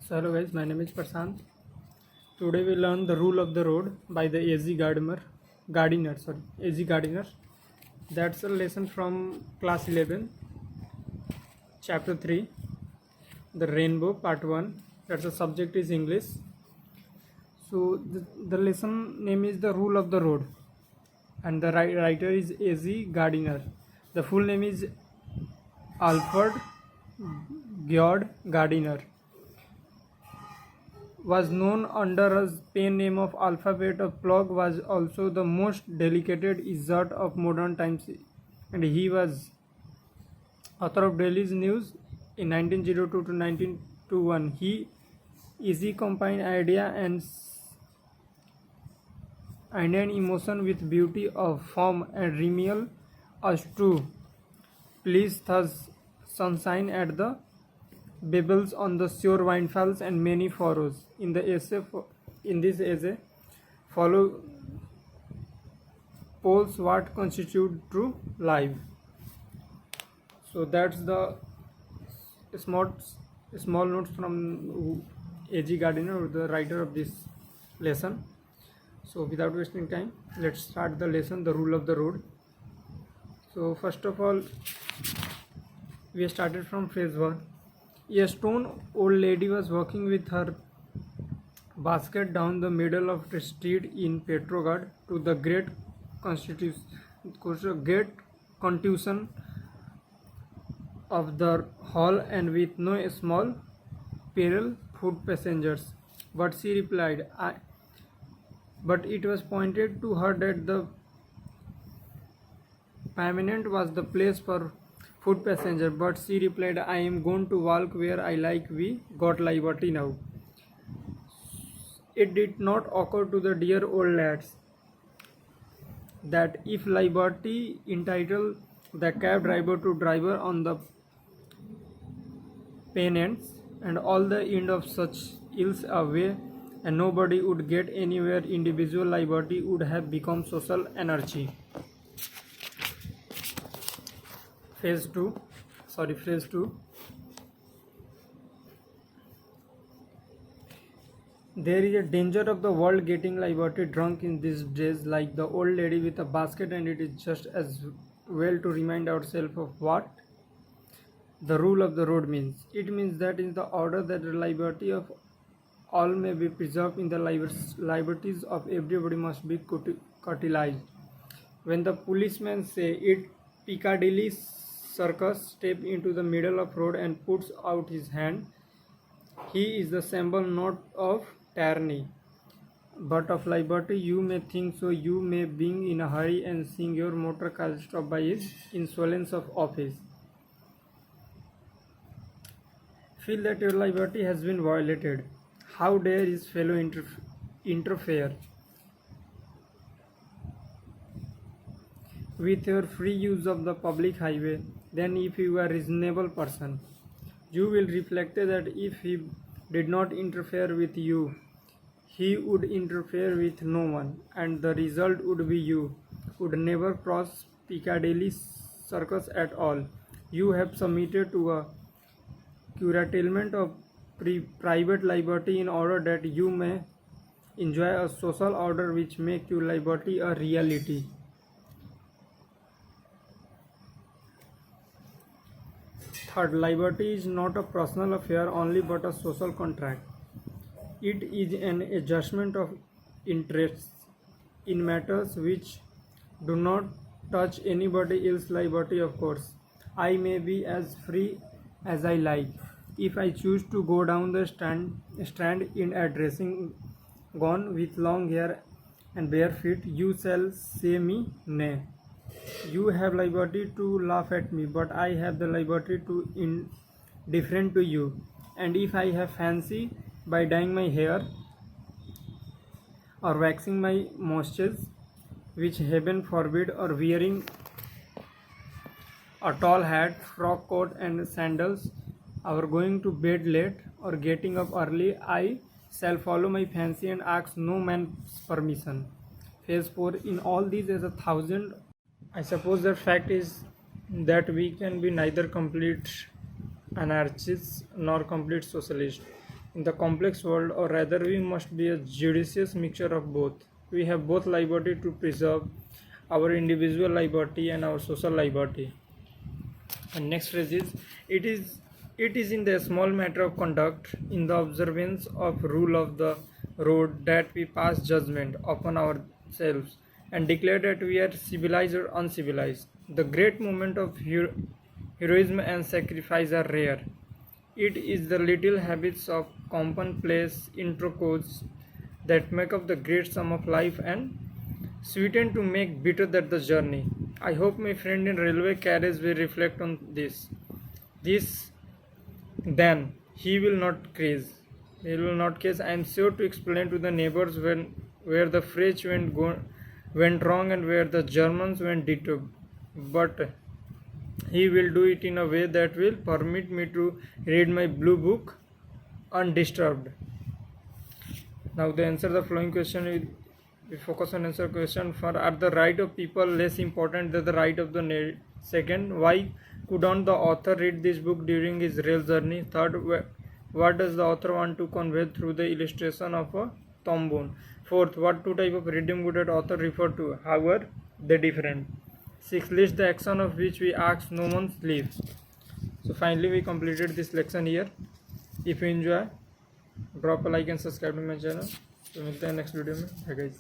So hello guys, my name is Prashant. Today we learn the rule of the road by the A.Z. Gardiner. That's a lesson from class 11, chapter 3, the rainbow part 1. That's the subject is English. So the lesson name is the rule of the road, and the writer is A.Z. Gardiner. The full name is Alfred George Gardiner. Was known under his pen name of Alphabet of Plug, was also the most delicate izzat of modern times, and he was author of Delhi's News in 1902 to 1921. He easy combined idea and an emotion with beauty of form and remiel us to please thus sunshine at the Babbles on the shore windfalls and many furrows. In this essay, follow polls what constitute true life. So that's the small notes from A.G. Gardiner, the writer of this lesson. So without wasting time, let's start the lesson, the rule of the road. So first of all, we started from phrase 1. A stone old lady was walking with her basket down the middle of the street in Petrograd to the great contusion of the hall, and with no small peril foot passengers. But she replied, but it was pointed to her that the pavement was the place for foot passenger, but she replied, I am going to walk where I like, we got liberty now. It did not occur to the dear old lads that if liberty entitled the cab driver to driver on the pennants, and all the end of such ills away, and nobody would get anywhere, individual liberty would have become social anarchy. Phrase 2. There is a danger of the world getting liberty drunk in these days, like the old lady with a basket, and it is just as well to remind ourselves of what the rule of the road means. It means that in the order that the liberty of all may be preserved, in the liberties of everybody must be curtailed. When the policemen say it, Piccadilly Circus step into the middle of road and puts out his hand. He is the symbol not of tyranny, but of liberty. You may think so. You may be in a hurry and seeing your motor car stop by his insolence of office, feel that your liberty has been violated. How dare his fellow interfere with your free use of the public highway? Then if you are a reasonable person, you will reflect that if he did not interfere with you, he would interfere with no one, and the result would be you would never cross Piccadilly Circus at all. You have submitted to a curtailment of private liberty in order that you may enjoy a social order which make your liberty a reality. Third, liberty is not a personal affair only but a social contract. It is an adjustment of interests in matters which do not touch anybody else's liberty, of course. I may be as free as I like. If I choose to go down the strand in a dressing gown with long hair and bare feet, you shall say me nay. You have liberty to laugh at me, but I have the liberty to indifferent to you. And if I have fancy by dyeing my hair or waxing my moustache, which heaven forbid, or wearing a tall hat, frock coat and sandals, or going to bed late or getting up early, I shall follow my fancy and ask no man's permission. Phase 4. In all these as a thousand, I suppose the fact is that we can be neither complete anarchists nor complete socialists. in the complex world, or rather we must be a judicious mixture of both. We have both liberty to preserve our individual liberty and our social liberty. And next phrase is it is in the small matter of conduct, in the observance of rule of the road, that we pass judgment upon ourselves and declare that we are civilized or uncivilized. The great moment of heroism and sacrifice are rare. It is the little habits of commonplace intercourse that make up the great sum of life and sweeten to make bitter that the journey. I hope my friend in railway carriage will reflect on this. This then he will not craze. He will not case. I am sure to explain to the neighbors when where the French went wrong and where the Germans went ditto. But he will do it in a way that will permit me to read my blue book undisturbed. Now the answer the following question is, we focus on answer question. For are the right of people less important than the right of the second? Why couldn't the author read this book during his rail journey? Third, what does the author want to convey through the illustration of a trombone? Fourth, what two type of redeem would the author refer to? How are they different? Sixth, list the action of which we ask no one's leave. So finally we completed this lesson here. If you enjoy, drop a like and subscribe to my channel. तो मिलते हैं next video में. Bye guys.